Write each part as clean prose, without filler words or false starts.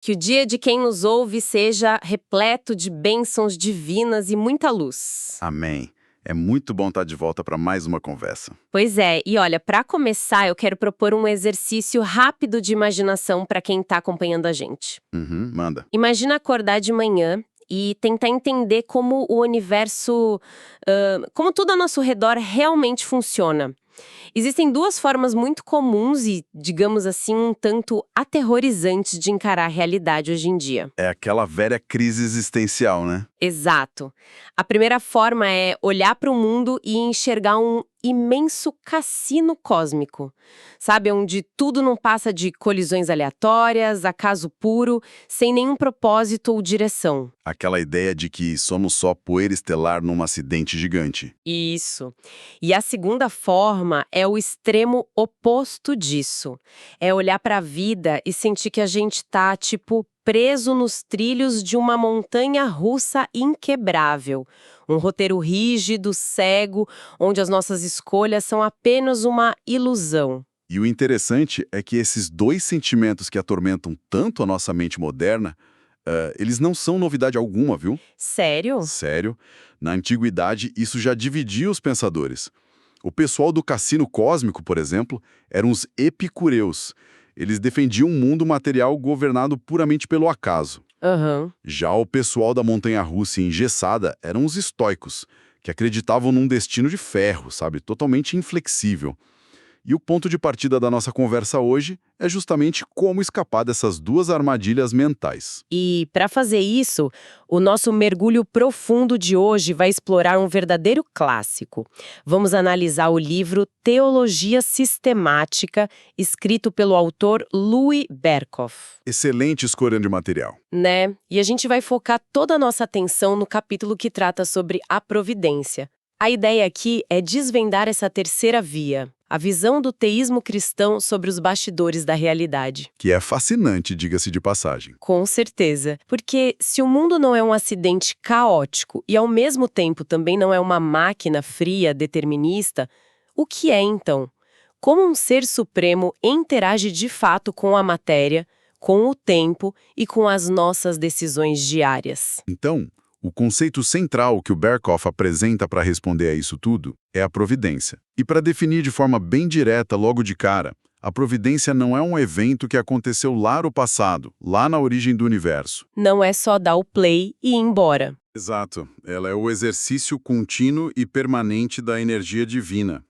Que o dia de quem nos ouve seja repleto de bênçãos divinas e muita luz. Amém. É muito bom estar de volta para mais uma conversa. Pois é, e olha, para começar, eu quero propor um exercício rápido de imaginação para quem está acompanhando a gente. Manda. Imagina acordar de manhã e tentar entender como o universo, como tudo ao nosso redor realmente funciona. Existem duas formas muito comuns e, digamos assim, um tanto aterrorizantes de encarar a realidade hoje em dia. É aquela velha crise existencial, né? Exato. A primeira forma é olhar para o mundo e enxergar um imenso cassino cósmico. Sabe, onde tudo não passa de colisões aleatórias, acaso puro, sem nenhum propósito ou direção. Aquela ideia de que somos só poeira estelar num acidente gigante. Isso. E a segunda forma é o extremo oposto disso. É olhar para a vida e sentir que a gente tá, tipo, preso nos trilhos de uma montanha russa inquebrável. Um roteiro rígido, cego, onde as nossas escolhas são apenas uma ilusão. E o interessante é que esses dois sentimentos que atormentam tanto a nossa mente moderna, eles não são novidade alguma, viu? Sério? Sério, na antiguidade isso já dividia os pensadores. O pessoal do cassino cósmico, por exemplo, eram os epicureus. Eles defendiam um mundo material governado puramente pelo acaso. Aham. Já o pessoal da montanha-russa engessada eram os estoicos, que acreditavam num destino de ferro, sabe, totalmente inflexível. E o ponto de partida da nossa conversa hoje é justamente como escapar dessas duas armadilhas mentais. E, para fazer isso, o nosso mergulho profundo de hoje vai explorar um verdadeiro clássico. Vamos analisar o livro Teologia Sistemática, escrito pelo autor Louis Berkhof. Excelente escolha de material. Né? E a gente vai focar toda a nossa atenção no capítulo que trata sobre a providência. A ideia aqui é desvendar essa terceira via, a visão do teísmo cristão sobre os bastidores da realidade. Que é fascinante, diga-se de passagem. Com certeza. Porque se o mundo não é um acidente caótico e ao mesmo tempo também não é uma máquina fria, determinista, o que é então? Como um ser supremo interage de fato com a matéria, com o tempo e com as nossas decisões diárias? Então, o conceito central que o Berkhof apresenta para responder a isso tudo é a providência. E para definir de forma bem direta logo de cara, a providência não é um evento que aconteceu lá no passado, lá na origem do universo. Não é só dar o play e ir embora. Exato. Ela é o exercício contínuo e permanente da energia divina.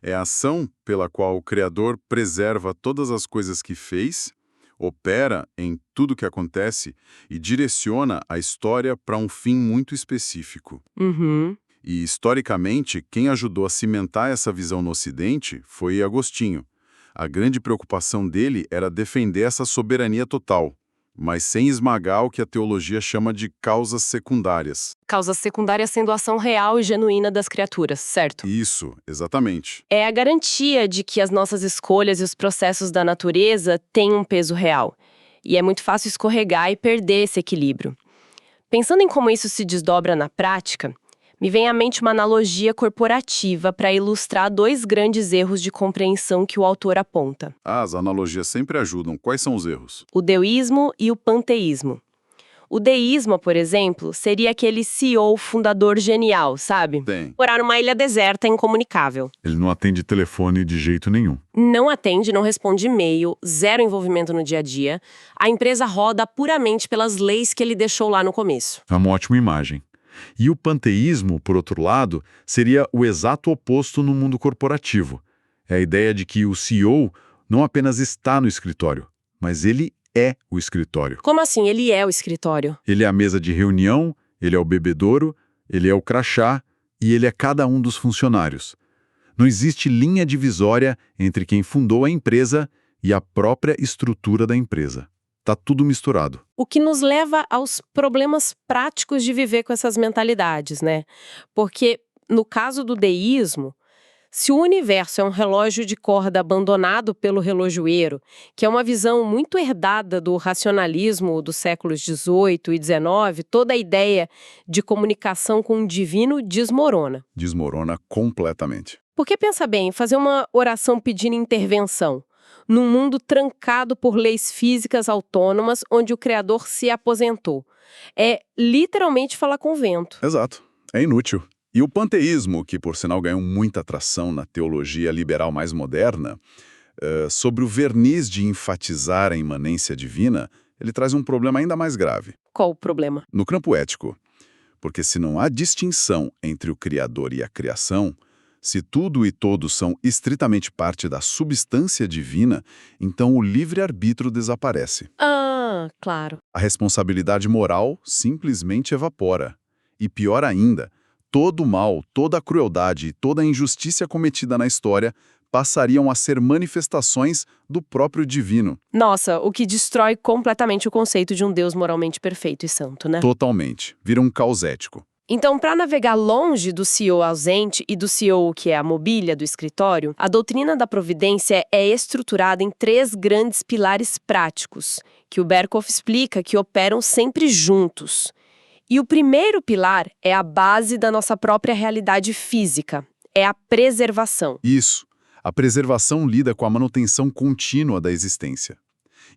É a ação pela qual o Criador preserva todas as coisas que fez, opera em tudo que acontece e direciona a história para um fim muito específico. Uhum. E, historicamente, quem ajudou a cimentar essa visão no Ocidente foi Agostinho. A grande preocupação dele era defender essa soberania total, mas sem esmagar o que a teologia chama de causas secundárias. Causas secundárias sendo a ação real e genuína das criaturas, certo? Isso, exatamente. É a garantia de que as nossas escolhas e os processos da natureza têm um peso real. E é muito fácil escorregar e perder esse equilíbrio. Pensando em como isso se desdobra na prática, me vem à mente uma analogia corporativa para ilustrar dois grandes erros de compreensão que o autor aponta: As analogias sempre ajudam. Quais são os erros? o deísmo e o panteísmo. O deísmo, por exemplo, seria aquele CEO fundador genial, sabe? Tem. Morar numa ilha deserta incomunicável. Ele não atende telefone de jeito nenhum. Não atende, não responde e-mail, zero envolvimento no dia a dia. A empresa roda puramente pelas leis que ele deixou lá no começo. É uma ótima imagem. E o panteísmo, por outro lado, seria o exato oposto no mundo corporativo. É a ideia de que o CEO não apenas está no escritório, mas ele é o escritório. Como assim? Ele é o escritório? Ele é a mesa de reunião, ele é o bebedouro, ele é o crachá e ele é cada um dos funcionários. Não existe linha divisória entre quem fundou a empresa e a própria estrutura da empresa. Tá tudo misturado. O que nos leva aos problemas práticos de viver com essas mentalidades, né? Porque, no caso do deísmo, se o universo é um relógio de corda abandonado pelo relojoeiro, que é uma visão muito herdada do racionalismo dos séculos XVIII e XIX, toda a ideia de comunicação com o divino desmorona. Desmorona completamente. Porque pensa bem, fazer uma oração pedindo intervenção. num mundo trancado por leis físicas autônomas onde o Criador se aposentou. É literalmente falar com o vento. Exato. É inútil. E o panteísmo, que por sinal ganhou muita atração na teologia liberal mais moderna, sobre o verniz de enfatizar a imanência divina, ele traz um problema ainda mais grave. Qual o problema? No campo ético, porque se não há distinção entre o Criador e a criação, se tudo e todos são estritamente parte da substância divina, então o livre-arbítrio desaparece. Ah, claro. A responsabilidade moral simplesmente evapora. E pior ainda, todo o mal, toda a crueldade e toda a injustiça cometida na história passariam a ser manifestações do próprio divino. Nossa, o que destrói completamente o conceito de um Deus moralmente perfeito e santo, né? Totalmente. Vira um caos ético. Então, para navegar longe do CEO ausente e do CEO que é a mobília do escritório, a doutrina da providência é estruturada em 3 grandes pilares práticos, que o Berkhoff explica que operam sempre juntos. E o primeiro pilar é a base da nossa própria realidade física, é a preservação. Isso. A preservação lida com a manutenção contínua da existência.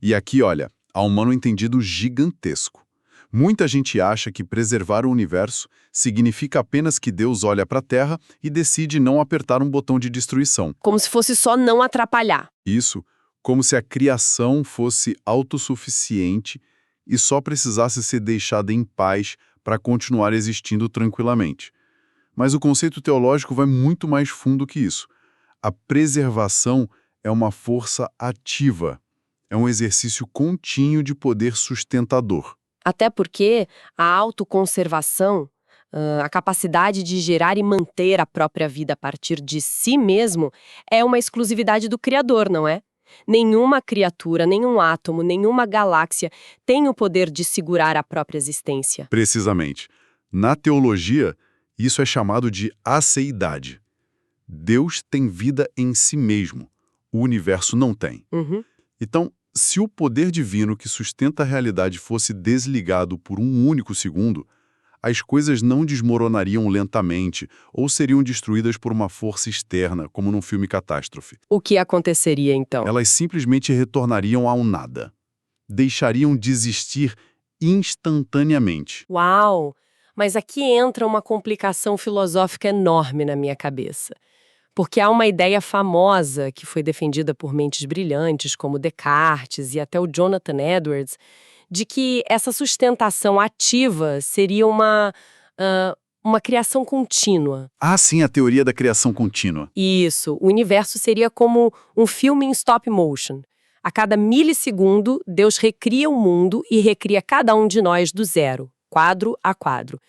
E aqui, olha, há um mal-entendido gigantesco. Muita gente acha que preservar o universo significa apenas que Deus olha para a Terra e decide não apertar um botão de destruição. Como se fosse só não atrapalhar. Isso, como se a criação fosse autossuficiente e só precisasse ser deixada em paz para continuar existindo tranquilamente. Mas o conceito teológico vai muito mais fundo que isso. A preservação é uma força ativa, é um exercício contínuo de poder sustentador. Até porque a autoconservação, a capacidade de gerar e manter a própria vida a partir de si mesmo, é uma exclusividade do Criador, não é? Nenhuma criatura, nenhum átomo, nenhuma galáxia tem o poder de segurar a própria existência. Precisamente. Na teologia, isso é chamado de aceidade. Deus tem vida em si mesmo. O universo não tem. Uhum. Então, se o poder divino que sustenta a realidade fosse desligado por um único segundo, as coisas não desmoronariam lentamente ou seriam destruídas por uma força externa, como num filme catástrofe. O que aconteceria então? Elas simplesmente retornariam ao nada. Deixariam de existir instantaneamente. Uau! Mas aqui entra uma complicação filosófica enorme na minha cabeça. Porque há uma ideia famosa que foi defendida por mentes brilhantes como Descartes e até o Jonathan Edwards, de que essa sustentação ativa seria uma criação contínua. Ah, sim, a teoria da criação contínua. Isso, o universo seria como um filme em stop motion. A cada milissegundo, Deus recria o mundo e recria cada um de nós do zero, quadro a quadro.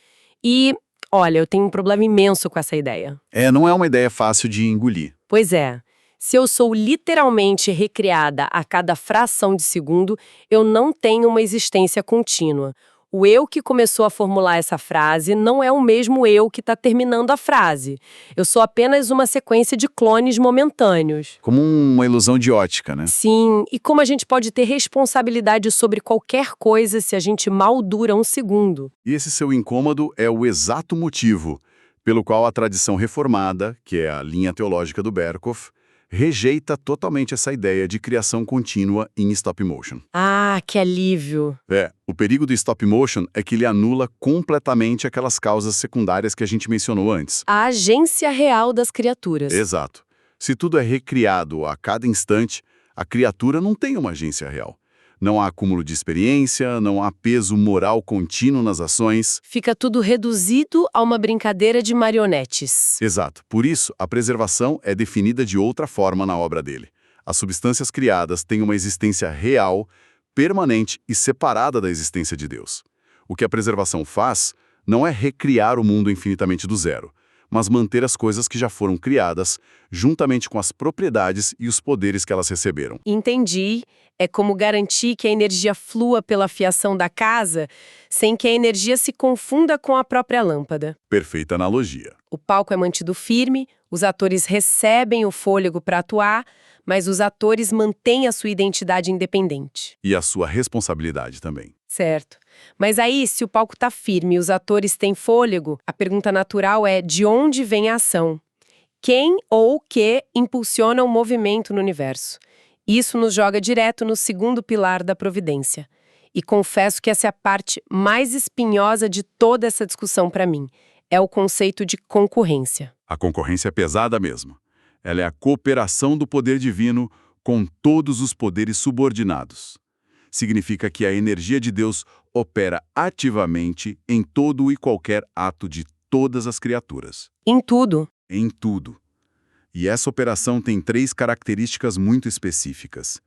E olha, eu tenho um problema imenso com essa ideia. Não é uma ideia fácil de engolir. Pois é. Se eu sou literalmente recriada a cada fração de segundo, eu não tenho uma existência contínua. O eu que começou a formular essa frase não é o mesmo eu que está terminando a frase. Eu sou apenas uma sequência de clones momentâneos. Como uma ilusão de ótica, né? Sim, e como a gente pode ter responsabilidade sobre qualquer coisa se a gente mal dura um segundo? E esse seu incômodo é o exato motivo pelo qual a tradição reformada, que é a linha teológica do Berkhoff, rejeita totalmente essa ideia de criação contínua em stop motion. Ah, que alívio! O perigo do stop motion é que ele anula completamente aquelas causas secundárias que a gente mencionou antes. A agência real das criaturas. Exato. Se tudo é recriado a cada instante, a criatura não tem uma agência real. Não há acúmulo de experiência, não há peso moral contínuo nas ações. Fica tudo reduzido a uma brincadeira de marionetes. Exato. Por isso, a preservação é definida de outra forma na obra dele. As substâncias criadas têm uma existência real, permanente e separada da existência de Deus. O que a preservação faz não é recriar o mundo infinitamente do zero, mas manter as coisas que já foram criadas, juntamente com as propriedades e os poderes que elas receberam. Entendi. É como garantir que a energia flua pela fiação da casa, sem que a energia se confunda com a própria lâmpada. Perfeita analogia. O palco é mantido firme, os atores recebem o fôlego para atuar, mas os atores mantêm a sua identidade independente. E a sua responsabilidade também. Certo. Mas aí, se o palco está firme e os atores têm fôlego, a pergunta natural é: de onde vem a ação? Quem ou o que impulsiona o movimento no universo? Isso nos joga direto no segundo pilar da providência. E confesso que essa é a parte mais espinhosa de toda essa discussão para mim. É o conceito de concorrência. A concorrência é pesada mesmo. Ela é a cooperação do poder divino com todos os poderes subordinados. Significa que a energia de Deus opera ativamente em todo e qualquer ato de todas as criaturas. Em tudo. Em tudo. E essa operação tem 3 características muito específicas.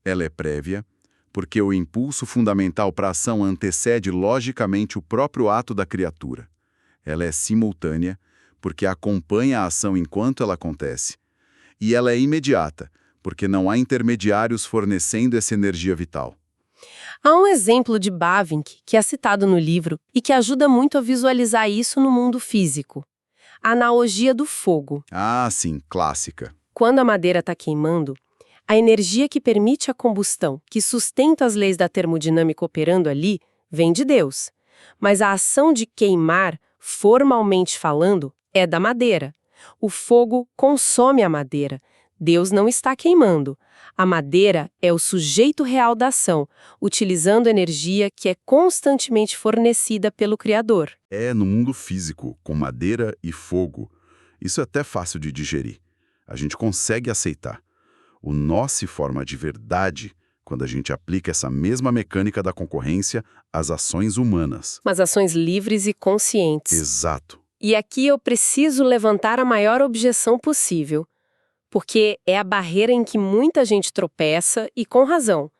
Ela é prévia, porque o impulso fundamental para a ação antecede logicamente o próprio ato da criatura. Ela é simultânea, porque acompanha a ação enquanto ela acontece. E ela é imediata, porque não há intermediários fornecendo essa energia vital. Há um exemplo de Bavinck, que é citado no livro, e que ajuda muito a visualizar isso no mundo físico. A analogia do fogo. Ah, sim, clássica. Quando a madeira está queimando, a energia que permite a combustão, que sustenta as leis da termodinâmica operando ali, vem de Deus. Mas a ação de queimar, formalmente falando, é da madeira. O fogo consome a madeira. Deus não está queimando. A madeira é o sujeito real da ação, utilizando energia que é constantemente fornecida pelo Criador. É no mundo físico, com madeira e fogo. Isso é até fácil de digerir. A gente consegue aceitar. O nó se forma de verdade quando a gente aplica essa mesma mecânica da concorrência às ações humanas. Mas ações livres e conscientes. Exato. E aqui eu preciso levantar a maior objeção possível, porque é a barreira em que muita gente tropeça e com razão.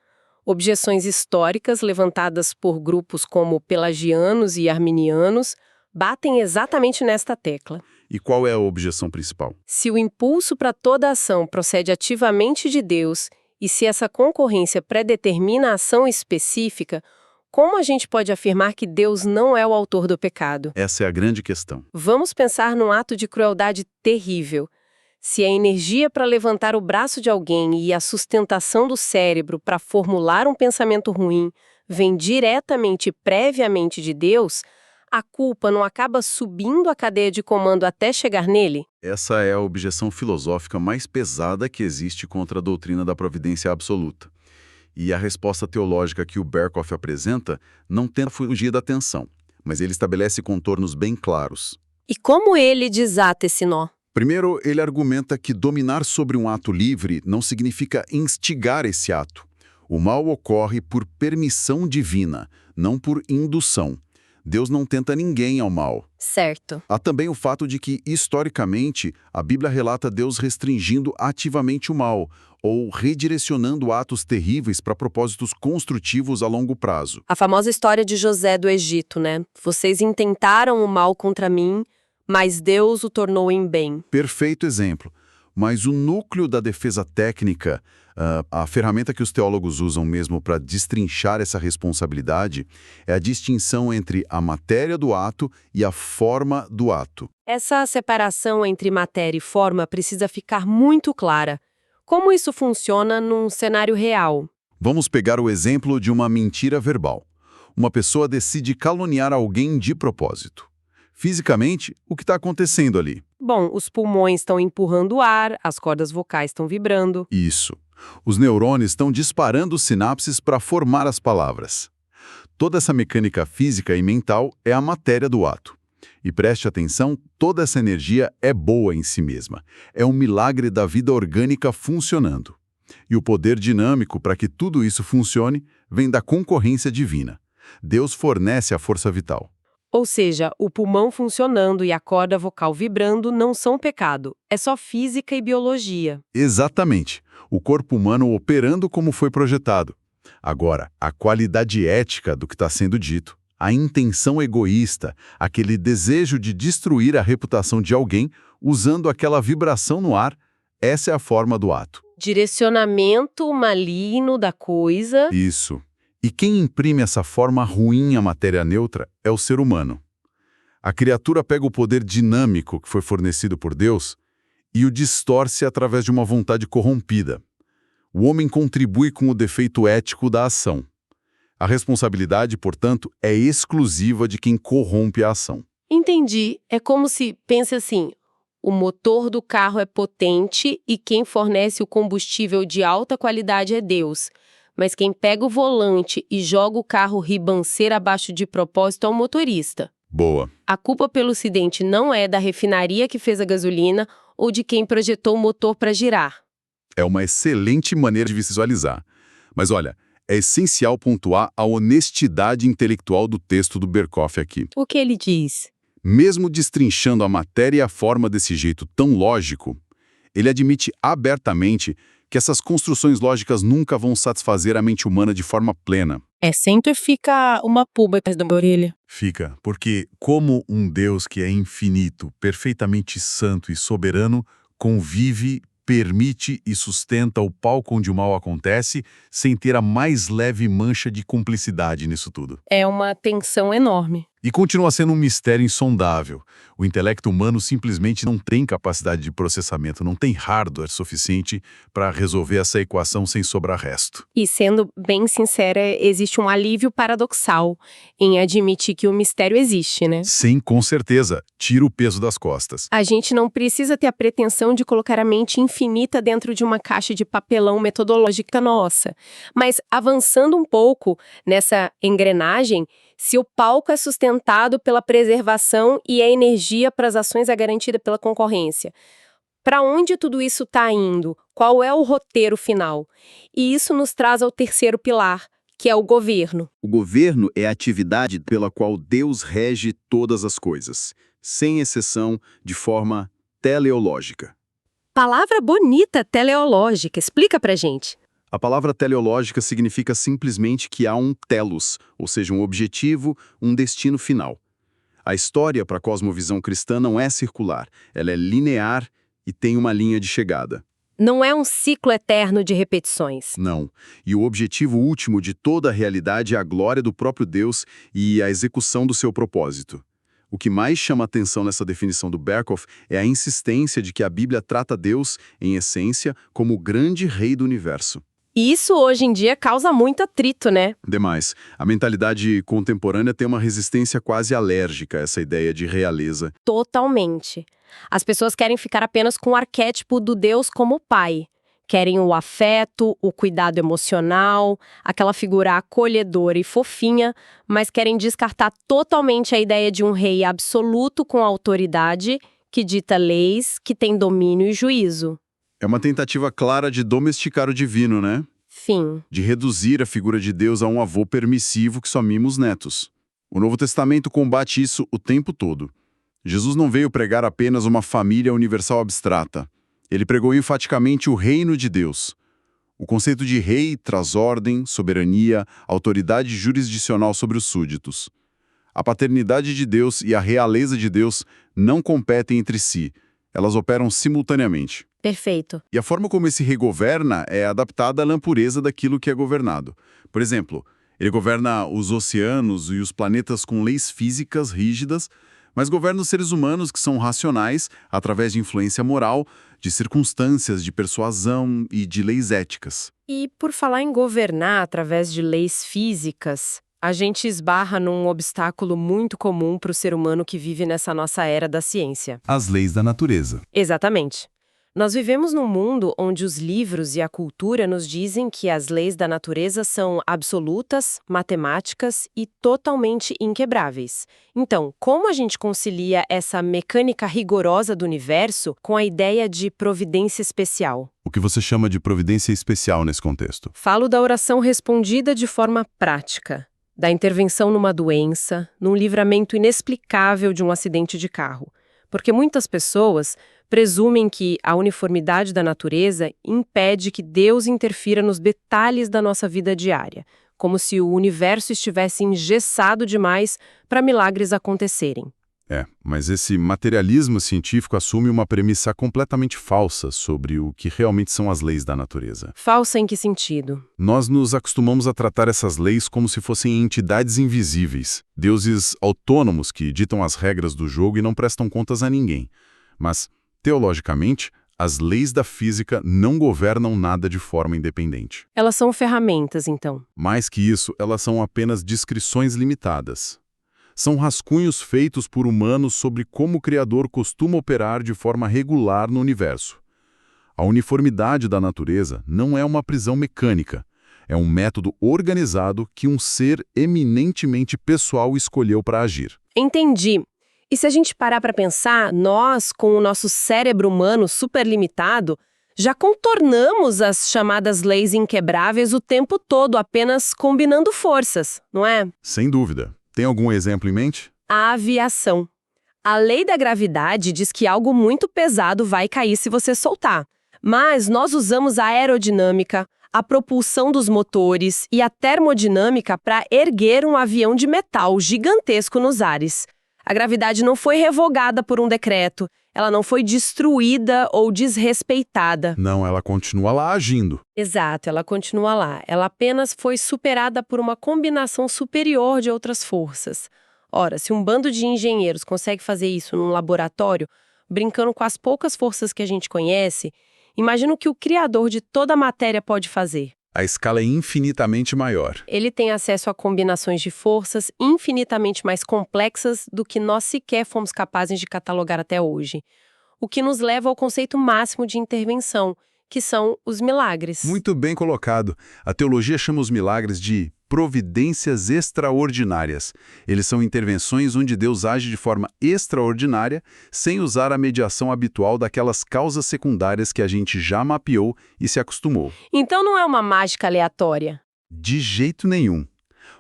Objeções históricas levantadas por grupos como pelagianos e arminianos batem exatamente nesta tecla. E qual é a objeção principal? Se o impulso para toda ação procede ativamente de Deus e se essa concorrência predetermina a ação específica, como a gente pode afirmar que Deus não é o autor do pecado? Essa é a grande questão. Vamos pensar num ato de crueldade terrível. Se a energia para levantar o braço de alguém e a sustentação do cérebro para formular um pensamento ruim vem diretamente e previamente de Deus, a culpa não acaba subindo a cadeia de comando até chegar nele? Essa é a objeção filosófica mais pesada que existe contra a doutrina da providência absoluta. E a resposta teológica que o Berkhoff apresenta não tenta fugir da tensão, mas ele estabelece contornos bem claros. E como ele desata esse nó? Primeiro, ele argumenta que dominar sobre um ato livre não significa instigar esse ato. O mal ocorre por permissão divina, não por indução. Deus não tenta ninguém ao mal. Certo. Há também o fato de que, historicamente, a Bíblia relata Deus restringindo ativamente o mal, ou redirecionando atos terríveis para propósitos construtivos a longo prazo. A famosa história de José do Egito, né? Vocês intentaram o mal contra mim, mas Deus o tornou em bem. Perfeito exemplo. Mas o núcleo da defesa técnica, a ferramenta que os teólogos usam mesmo para destrinchar essa responsabilidade, é a distinção entre a matéria do ato e a forma do ato. Essa separação entre matéria e forma precisa ficar muito clara. Como isso funciona num cenário real? Vamos pegar o exemplo de uma mentira verbal. Uma pessoa decide caluniar alguém de propósito. Fisicamente, o que está acontecendo ali? Bom, os pulmões estão empurrando o ar, as cordas vocais estão vibrando. Isso. Os neurônios estão disparando sinapses para formar as palavras. Toda essa mecânica física e mental é a matéria do ato. E preste atenção, toda essa energia é boa em si mesma. É um milagre da vida orgânica funcionando. E o poder dinâmico para que tudo isso funcione vem da concorrência divina. Deus fornece a força vital. Ou seja, o pulmão funcionando e a corda vocal vibrando não são pecado, é só física e biologia. Exatamente. O corpo humano operando como foi projetado. Agora, a qualidade ética do que está sendo dito, a intenção egoísta, aquele desejo de destruir a reputação de alguém usando aquela vibração no ar, essa é a forma do ato. Direcionamento maligno da coisa. Isso. E quem imprime essa forma ruim à matéria neutra é o ser humano. A criatura pega o poder dinâmico que foi fornecido por Deus e o distorce através de uma vontade corrompida. O homem contribui com o defeito ético da ação. A responsabilidade, portanto, é exclusiva de quem corrompe a ação. Entendi. É como se, pense assim, o motor do carro é potente e quem fornece o combustível de alta qualidade é Deus. Mas quem pega o volante e joga o carro ribanceira abaixo de propósito é o motorista. Boa. A culpa pelo acidente não é da refinaria que fez a gasolina ou de quem projetou o motor para girar. É uma excelente maneira de visualizar. Mas olha, é essencial pontuar a honestidade intelectual do texto do Berkhoff aqui. O que ele diz? Mesmo destrinchando a matéria e a forma desse jeito tão lógico, ele admite abertamente que essas construções lógicas nunca vão satisfazer a mente humana de forma plena. Sempre fica uma pulga atrás da orelha. Fica, porque como um Deus que é infinito, perfeitamente santo e soberano, convive, permite e sustenta o palco onde o mal acontece, sem ter a mais leve mancha de cumplicidade nisso tudo. É uma tensão enorme. E continua sendo um mistério insondável. O intelecto humano simplesmente não tem capacidade de processamento, não tem hardware suficiente para resolver essa equação sem sobrar resto. E sendo bem sincera, existe um alívio paradoxal em admitir que o mistério existe, né? Sim, com certeza. Tira o peso das costas. A gente não precisa ter a pretensão de colocar a mente infinita dentro de uma caixa de papelão metodológica nossa. Mas avançando um pouco nessa engrenagem, se o palco é sustentado pela preservação e a energia para as ações é garantida pela concorrência, para onde tudo isso está indo? Qual é o roteiro final? E isso nos traz ao terceiro pilar, que é o governo. O governo é a atividade pela qual Deus rege todas as coisas, sem exceção, de forma teleológica. Palavra bonita, teleológica. Explica pra gente. A palavra teleológica significa simplesmente que há um telos, ou seja, um objetivo, um destino final. A história para a cosmovisão cristã não é circular, ela é linear e tem uma linha de chegada. Não é um ciclo eterno de repetições. Não. E o objetivo último de toda a realidade é a glória do próprio Deus e a execução do seu propósito. O que mais chama atenção nessa definição do Berkhoff é a insistência de que a Bíblia trata Deus, em essência, como o grande rei do universo. E isso hoje em dia causa muito atrito, né? Demais, a mentalidade contemporânea tem uma resistência quase alérgica a essa ideia de realeza. Totalmente. As pessoas querem ficar apenas com o arquétipo do Deus como pai. Querem o afeto, o cuidado emocional, aquela figura acolhedora e fofinha, mas querem descartar totalmente a ideia de um rei absoluto com autoridade, que dita leis, que tem domínio e juízo. É uma tentativa clara de domesticar o divino, né? Fim. De reduzir a figura de Deus a um avô permissivo que só mima os netos. O Novo Testamento combate isso o tempo todo. Jesus não veio pregar apenas uma família universal abstrata. Ele pregou enfaticamente o reino de Deus. O conceito de rei traz ordem, soberania, autoridade jurisdicional sobre os súditos. A paternidade de Deus e a realeza de Deus não competem entre si. Elas operam simultaneamente. Perfeito. E a forma como esse rei governa é adaptada à pureza daquilo que é governado. Por exemplo, ele governa os oceanos e os planetas com leis físicas rígidas, mas governa os seres humanos que são racionais através de influência moral, de circunstâncias, de persuasão e de leis éticas. E por falar em governar através de leis físicas, a gente esbarra num obstáculo muito comum para o ser humano que vive nessa nossa era da ciência. As leis da natureza. Exatamente. Nós vivemos num mundo onde os livros e a cultura nos dizem que as leis da natureza são absolutas, matemáticas e totalmente inquebráveis. Então, como a gente concilia essa mecânica rigorosa do universo com a ideia de providência especial? O que você chama de providência especial nesse contexto? Falo da oração respondida de forma prática, da intervenção numa doença, num livramento inexplicável de um acidente de carro. Porque muitas pessoas presumem que a uniformidade da natureza impede que Deus interfira nos detalhes da nossa vida diária, como se o universo estivesse engessado demais para milagres acontecerem. Mas esse materialismo científico assume uma premissa completamente falsa sobre o que realmente são as leis da natureza. Falsa em que sentido? Nós nos acostumamos a tratar essas leis como se fossem entidades invisíveis, deuses autônomos que ditam as regras do jogo e não prestam contas a ninguém. Mas, teologicamente, as leis da física não governam nada de forma independente. Elas são ferramentas, então. Mais que isso, elas são apenas descrições limitadas. São rascunhos feitos por humanos sobre como o Criador costuma operar de forma regular no universo. A uniformidade da natureza não é uma prisão mecânica, é um método organizado que um ser eminentemente pessoal escolheu para agir. Entendi. E se a gente parar para pensar, nós, com o nosso cérebro humano superlimitado, já contornamos as chamadas leis inquebráveis o tempo todo, apenas combinando forças, não é? Sem dúvida. Tem algum exemplo em mente? A aviação. A lei da gravidade diz que algo muito pesado vai cair se você soltar. Mas nós usamos a aerodinâmica, a propulsão dos motores e a termodinâmica para erguer um avião de metal gigantesco nos ares. A gravidade não foi revogada por um decreto, ela não foi destruída ou desrespeitada. Não, ela continua lá agindo. Exato, ela continua lá. Ela apenas foi superada por uma combinação superior de outras forças. Ora, se um bando de engenheiros consegue fazer isso num laboratório, brincando com as poucas forças que a gente conhece, imagina o que o criador de toda a matéria pode fazer. A escala é infinitamente maior. Ele tem acesso a combinações de forças infinitamente mais complexas do que nós sequer fomos capazes de catalogar até hoje. O que nos leva ao conceito máximo de intervenção, que são os milagres. Muito bem colocado. A teologia chama os milagres de providências extraordinárias. Eles são intervenções onde Deus age de forma extraordinária, sem usar a mediação habitual daquelas causas secundárias que a gente já mapeou e se acostumou. Então não é uma mágica aleatória. De jeito nenhum.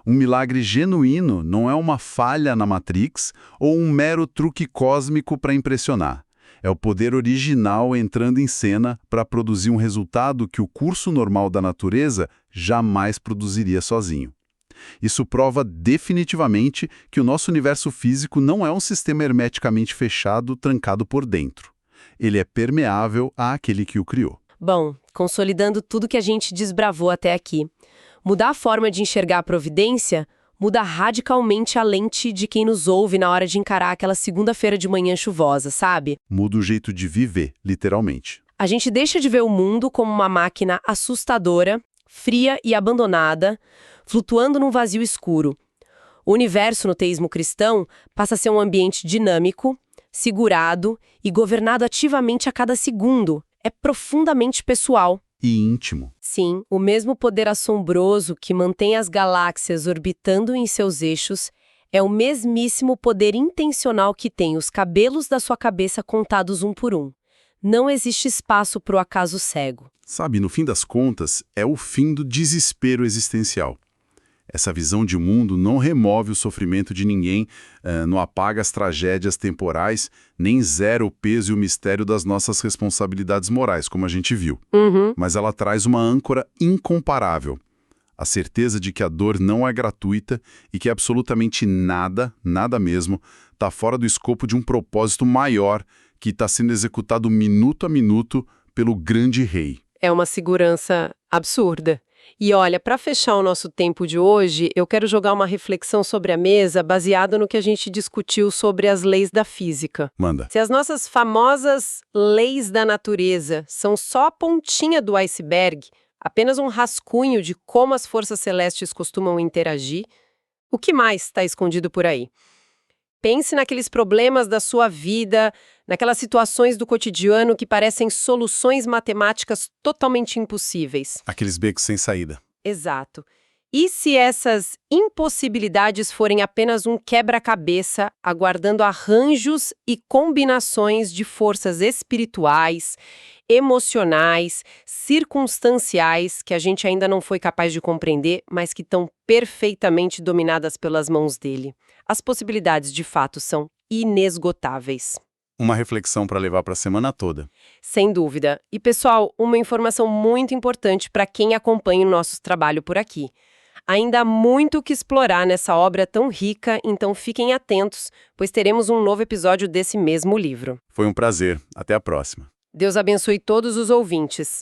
Um milagre genuíno não é uma falha na Matrix ou um mero truque cósmico para impressionar. É o poder original entrando em cena para produzir um resultado que o curso normal da natureza jamais produziria sozinho. Isso prova definitivamente que o nosso universo físico não é um sistema hermeticamente fechado, trancado por dentro. Ele é permeável àquele que o criou. Bom, consolidando tudo que a gente desbravou até aqui. Mudar a forma de enxergar a providência muda radicalmente a lente de quem nos ouve na hora de encarar aquela segunda-feira de manhã chuvosa, sabe? Muda o jeito de viver, literalmente. A gente deixa de ver o mundo como uma máquina assustadora, fria e abandonada, flutuando num vazio escuro. O universo no teísmo cristão passa a ser um ambiente dinâmico, segurado e governado ativamente a cada segundo. É profundamente pessoal. E íntimo. Sim, o mesmo poder assombroso que mantém as galáxias orbitando em seus eixos é o mesmíssimo poder intencional que tem os cabelos da sua cabeça contados um por um. Não existe espaço para o acaso cego. Sabe, no fim das contas, é o fim do desespero existencial. Essa visão de mundo não remove o sofrimento de ninguém, não apaga as tragédias temporais, nem zera o peso e o mistério das nossas responsabilidades morais, como a gente viu. Mas ela traz uma âncora incomparável. A certeza de que a dor não é gratuita e que absolutamente nada, nada mesmo, está fora do escopo de um propósito maior que está sendo executado minuto a minuto pelo grande rei. É uma segurança absurda. E olha, para fechar o nosso tempo de hoje, eu quero jogar uma reflexão sobre a mesa baseada no que a gente discutiu sobre as leis da física. Manda. Se as nossas famosas leis da natureza são só a pontinha do iceberg, apenas um rascunho de como as forças celestes costumam interagir, o que mais está escondido por aí? Pense naqueles problemas da sua vida, naquelas situações do cotidiano que parecem soluções matemáticas totalmente impossíveis. Aqueles becos sem saída. Exato. E se essas impossibilidades forem apenas um quebra-cabeça, aguardando arranjos e combinações de forças espirituais, emocionais, circunstanciais, que a gente ainda não foi capaz de compreender, mas que estão perfeitamente dominadas pelas mãos dele? As possibilidades, de fato, são inesgotáveis. Uma reflexão para levar para a semana toda. Sem dúvida. E, pessoal, uma informação muito importante para quem acompanha o nosso trabalho por aqui. Ainda há muito o que explorar nessa obra tão rica, então fiquem atentos, pois teremos um novo episódio desse mesmo livro. Foi um prazer. Até a próxima. Deus abençoe todos os ouvintes.